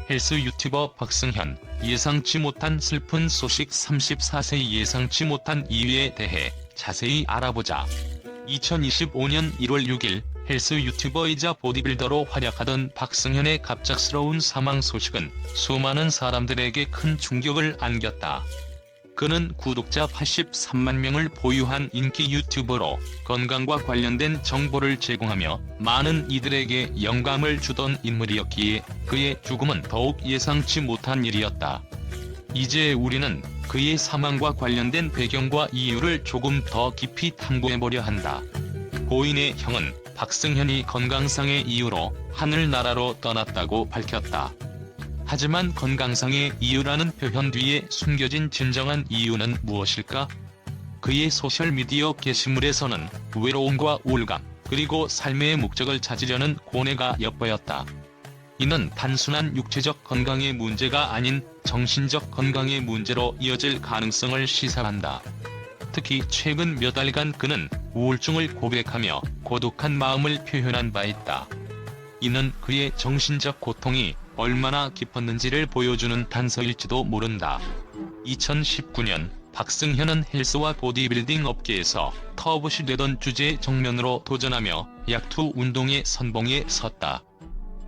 헬스 유튜버 박승현, 예상치 못한 슬픈 소식. 34세 예상치 못한 이유에 대해 자세히 알아보자. 2025년 1월 6일 헬스 유튜버이자 보디빌더로 활약하던 박승현의 갑작스러운 사망 소식은 수많은 사람들에게 큰 충격을 안겼다. 그는 구독자 83만 명을 보유한 인기 유튜버로 건강과 관련된 정보를 제공하며 많은 이들에게 영감을 주던 인물이었기에 그의 죽음은 더욱 예상치 못한 일이었다. 이제 우리는 그의 사망과 관련된 배경과 이유를 조금 더 깊이 탐구해보려 한다. 고인의 형은 박승현이 건강상의 이유로 하늘나라로 떠났다고 밝혔다. 하지만 건강상의 이유라는 표현 뒤에 숨겨진 진정한 이유는 무엇일까? 그의 소셜미디어 게시물에서는 외로움과 우울감, 그리고 삶의 목적을 찾으려는 고뇌가 엿보였다. 이는 단순한 육체적 건강의 문제가 아닌 정신적 건강의 문제로 이어질 가능성을 시사한다. 특히 최근 몇 달간 그는 우울증을 고백하며 고독한 마음을 표현한 바 있다. 이는 그의 정신적 고통이 얼마나 깊었는지를 보여주는 단서일지도 모른다. 2019년 박승현은 헬스와 보디빌딩 업계에서 터부시 되던 주제에 정면으로 도전하며 약투 운동의 선봉에 섰다.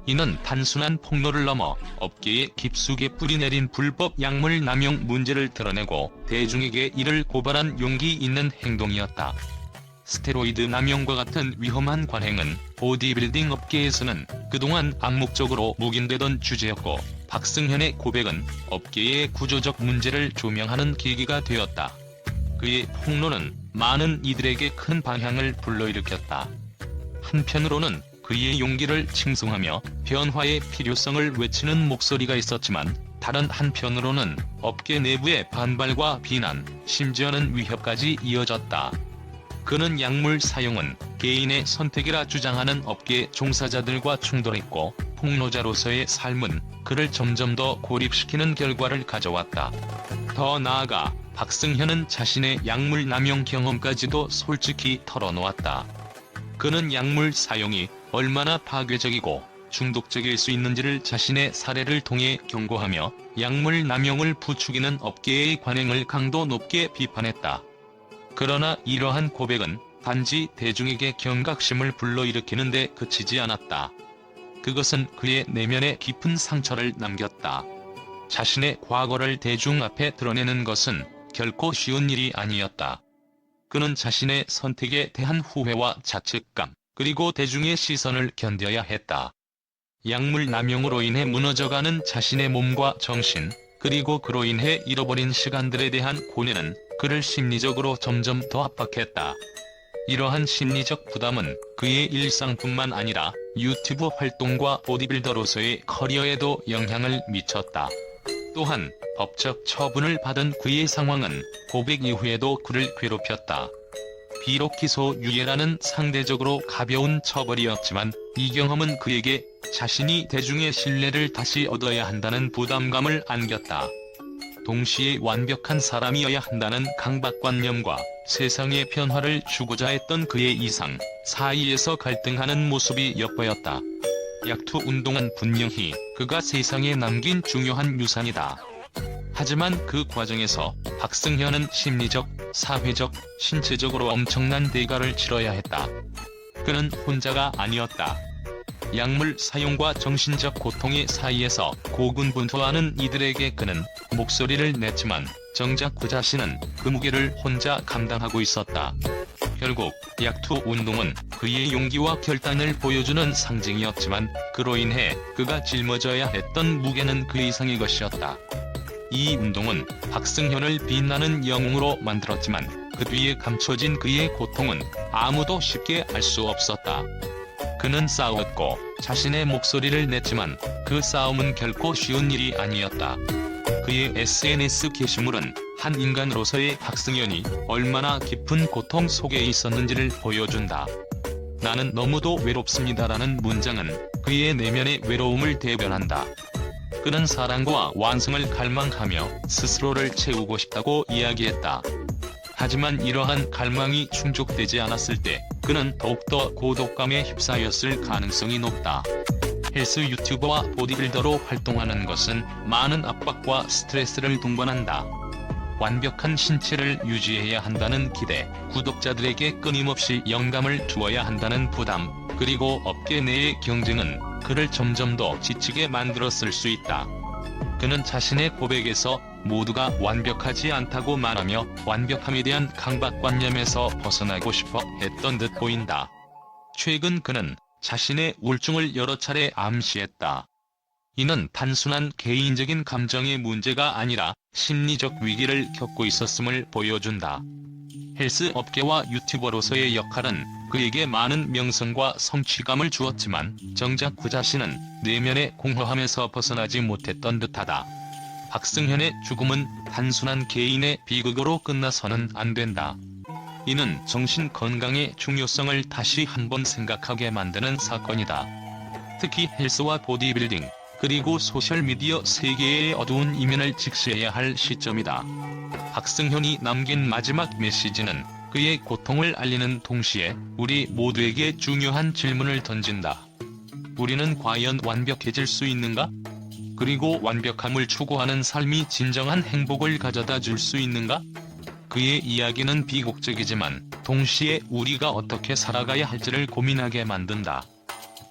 이는 단순한 폭로를 넘어 업계에 깊숙이 뿌리내린 불법 약물 남용 문제를 드러내고 대중에게 이를 고발한 용기 있는 행동이었다. 스테로이드 남용과 같은 위험한 관행은 보디빌딩 업계에서는 그동안 암묵적으로 묵인되던 주제였고, 박승현의 고백은 업계의 구조적 문제를 조명하는 계기가 되었다. 그의 폭로는 많은 이들에게 큰 방향을 불러일으켰다. 한편으로는 그의 용기를 칭송하며 변화의 필요성을 외치는 목소리가 있었지만, 다른 한편으로는 업계 내부의 반발과 비난, 심지어는 위협까지 이어졌다. 그는 약물 사용은 개인의 선택이라 주장하는 업계 종사자들과 충돌했고, 폭로자로서의 삶은 그를 점점 더 고립시키는 결과를 가져왔다. 더 나아가 박승현은 자신의 약물 남용 경험까지도 솔직히 털어놓았다. 그는 약물 사용이 얼마나 파괴적이고 중독적일 수 있는지를 자신의 사례를 통해 경고하며 약물 남용을 부추기는 업계의 관행을 강도 높게 비판했다. 그러나 이러한 고백은 단지 대중에게 경각심을 불러일으키는 데 그치지 않았다. 그것은 그의 내면에 깊은 상처를 남겼다. 자신의 과거를 대중 앞에 드러내는 것은 결코 쉬운 일이 아니었다. 그는 자신의 선택에 대한 후회와 자책감, 그리고 대중의 시선을 견뎌야 했다. 약물 남용으로 인해 무너져가는 자신의 몸과 정신, 그리고 그로 인해 잃어버린 시간들에 대한 고뇌는 그를 심리적으로 점점 더 압박했다. 이러한 심리적 부담은 그의 일상뿐만 아니라 유튜브 활동과 보디빌더로서의 커리어에도 영향을 미쳤다. 또한 법적 처분을 받은 그의 상황은 고백 이후에도 그를 괴롭혔다. 비록 기소유예라는 상대적으로 가벼운 처벌이었지만, 이 경험은 그에게 자신이 대중의 신뢰를 다시 얻어야 한다는 부담감을 안겼다. 동시에 완벽한 사람이어야 한다는 강박관념과 세상의 변화를 주고자 했던 그의 이상 사이에서 갈등하는 모습이 엿보였다. 약투 운동은 분명히 그가 세상에 남긴 중요한 유산이다. 하지만 그 과정에서 박승현은 심리적, 사회적, 신체적으로 엄청난 대가를 치러야 했다. 그는 혼자가 아니었다. 약물 사용과 정신적 고통의 사이에서 고군분투하는 이들에게 그는 목소리를 냈지만, 정작 그 자신은 그 무게를 혼자 감당하고 있었다. 결국 약투 운동은 그의 용기와 결단을 보여주는 상징이었지만, 그로 인해 그가 짊어져야 했던 무게는 그 이상의 것이었다. 이 운동은 박승현을 빛나는 영웅으로 만들었지만, 그 뒤에 감춰진 그의 고통은 아무도 쉽게 알 수 없었다. 그는 싸웠고 자신의 목소리를 냈지만, 그 싸움은 결코 쉬운 일이 아니었다. 그의 SNS 게시물은 한 인간으로서의 박승현이 얼마나 깊은 고통 속에 있었는지를 보여준다. 나는 너무도 외롭습니다라는 문장은 그의 내면의 외로움을 대변한다. 그는 사랑과 완성을 갈망하며 스스로를 채우고 싶다고 이야기했다. 하지만 이러한 갈망이 충족되지 않았을 때 그는 더욱더 고독감에 휩싸였을 가능성이 높다. 헬스 유튜버와 보디빌더로 활동하는 것은 많은 압박과 스트레스를 동반한다. 완벽한 신체를 유지해야 한다는 기대, 구독자들에게 끊임없이 영감을 주어야 한다는 부담, 그리고 업계 내의 경쟁은 그를 점점 더 지치게 만들었을 수 있다. 그는 자신의 고백에서 모두가 완벽하지 않다고 말하며 완벽함에 대한 강박관념에서 벗어나고 싶어 했던 듯 보인다. 최근 그는 자신의 우울증을 여러 차례 암시했다. 이는 단순한 개인적인 감정의 문제가 아니라 심리적 위기를 겪고 있었음을 보여준다. 헬스 업계와 유튜버로서의 역할은 그에게 많은 명성과 성취감을 주었지만 정작 그 자신은 내면의 공허함에서 벗어나지 못했던 듯하다. 박승현의 죽음은 단순한 개인의 비극으로 끝나서는 안 된다. 이는 정신 건강의 중요성을 다시 한번 생각하게 만드는 사건이다. 특히 헬스와 보디빌딩, 그리고 소셜미디어 세계의 어두운 이면을 직시해야 할 시점이다. 박승현이 남긴 마지막 메시지는 그의 고통을 알리는 동시에 우리 모두에게 중요한 질문을 던진다. 우리는 과연 완벽해질 수 있는가? 그리고 완벽함을 추구하는 삶이 진정한 행복을 가져다 줄 수 있는가? 그의 이야기는 비극적이지만 동시에 우리가 어떻게 살아가야 할지를 고민하게 만든다.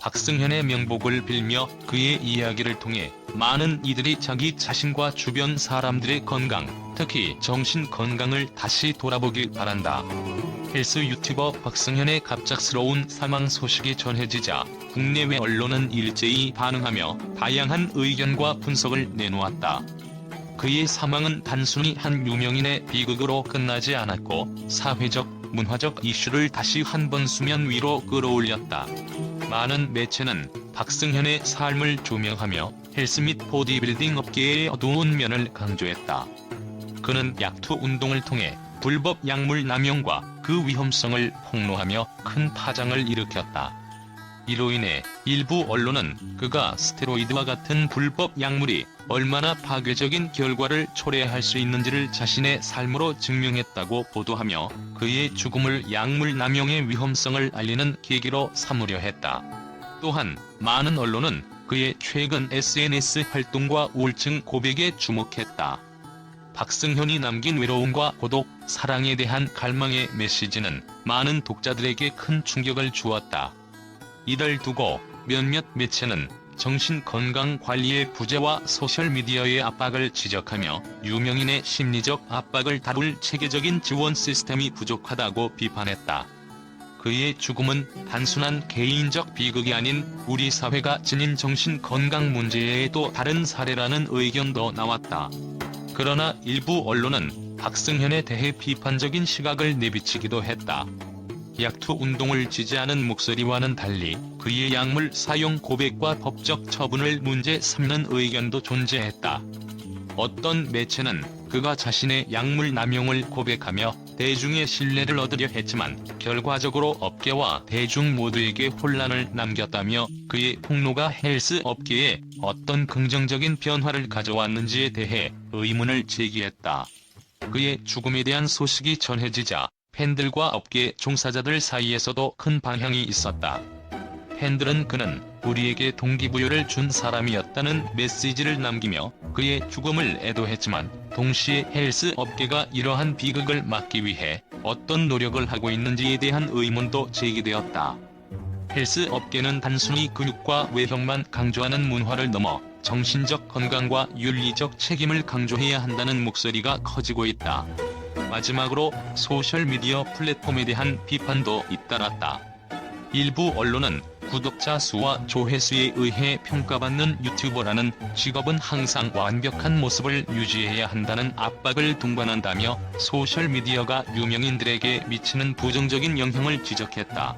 박승현의 명복을 빌며 그의 이야기를 통해 많은 이들이 자기 자신과 주변 사람들의 건강, 특히 정신 건강을 다시 돌아보길 바란다. 헬스 유튜버 박승현의 갑작스러운 사망 소식이 전해지자 국내외 언론은 일제히 반응하며 다양한 의견과 분석을 내놓았다. 그의 사망은 단순히 한 유명인의 비극으로 끝나지 않았고 사회적, 문화적 이슈를 다시 한번 수면 위로 끌어올렸다. 많은 매체는 박승현의 삶을 조명하며 헬스 및 보디빌딩 업계의 어두운 면을 강조했다. 그는 약투 운동을 통해 불법 약물 남용과 그 위험성을 폭로하며 큰 파장을 일으켰다. 이로 인해 일부 언론은 그가 스테로이드와 같은 불법 약물이 얼마나 파괴적인 결과를 초래할 수 있는지를 자신의 삶으로 증명했다고 보도하며 그의 죽음을 약물 남용의 위험성을 알리는 계기로 삼으려 했다. 또한 많은 언론은 그의 최근 SNS 활동과 우울증 고백에 주목했다. 박승현이 남긴 외로움과 고독, 사랑에 대한 갈망의 메시지는 많은 독자들에게 큰 충격을 주었다. 이를 두고 몇몇 매체는 정신건강관리의 부재와 소셜미디어의 압박을 지적하며 유명인의 심리적 압박을 다룰 체계적인 지원 시스템이 부족하다고 비판했다. 그의 죽음은 단순한 개인적 비극이 아닌 우리 사회가 지닌 정신건강 문제의 또 다른 사례라는 의견도 나왔다. 그러나 일부 언론은 박승현에 대해 비판적인 시각을 내비치기도 했다. 약투 운동을 지지하는 목소리와는 달리 그의 약물 사용 고백과 법적 처분을 문제 삼는 의견도 존재했다. 어떤 매체는 그가 자신의 약물 남용을 고백하며 대중의 신뢰를 얻으려 했지만 결과적으로 업계와 대중 모두에게 혼란을 남겼다며 그의 폭로가 헬스 업계에 어떤 긍정적인 변화를 가져왔는지에 대해 의문을 제기했다. 그의 죽음에 대한 소식이 전해지자 팬들과 업계 종사자들 사이에서도 큰 반향이 있었다. 팬들은 그는 우리에게 동기부여를 준 사람이었다는 메시지를 남기며 그의 죽음을 애도했지만 동시에 헬스 업계가 이러한 비극을 막기 위해 어떤 노력을 하고 있는지에 대한 의문도 제기되었다. 헬스 업계는 단순히 근육과 외형만 강조하는 문화를 넘어 정신적 건강과 윤리적 책임을 강조해야 한다는 목소리가 커지고 있다. 마지막으로 소셜미디어 플랫폼에 대한 비판도 잇따랐다. 일부 언론은 구독자 수와 조회수에 의해 평가받는 유튜버라는 직업은 항상 완벽한 모습을 유지해야 한다는 압박을 동반한다며 소셜미디어가 유명인들에게 미치는 부정적인 영향을 지적했다.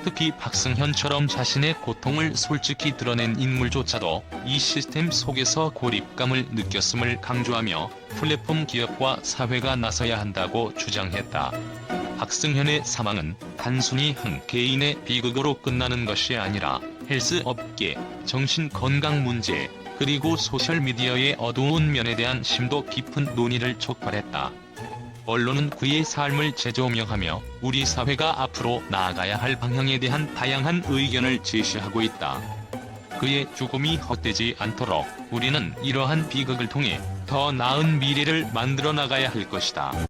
특히 박승현처럼 자신의 고통을 솔직히 드러낸 인물조차도 이 시스템 속에서 고립감을 느꼈음을 강조하며 플랫폼 기업과 사회가 나서야 한다고 주장했다. 박승현의 사망은 단순히 한 개인의 비극으로 끝나는 것이 아니라 헬스 업계, 정신건강 문제, 그리고 소셜미디어의 어두운 면에 대한 심도 깊은 논의를 촉발했다. 언론은 그의 삶을 재조명하며 우리 사회가 앞으로 나아가야 할 방향에 대한 다양한 의견을 제시하고 있다. 그의 죽음이 헛되지 않도록 우리는 이러한 비극을 통해 더 나은 미래를 만들어 나가야 할 것이다.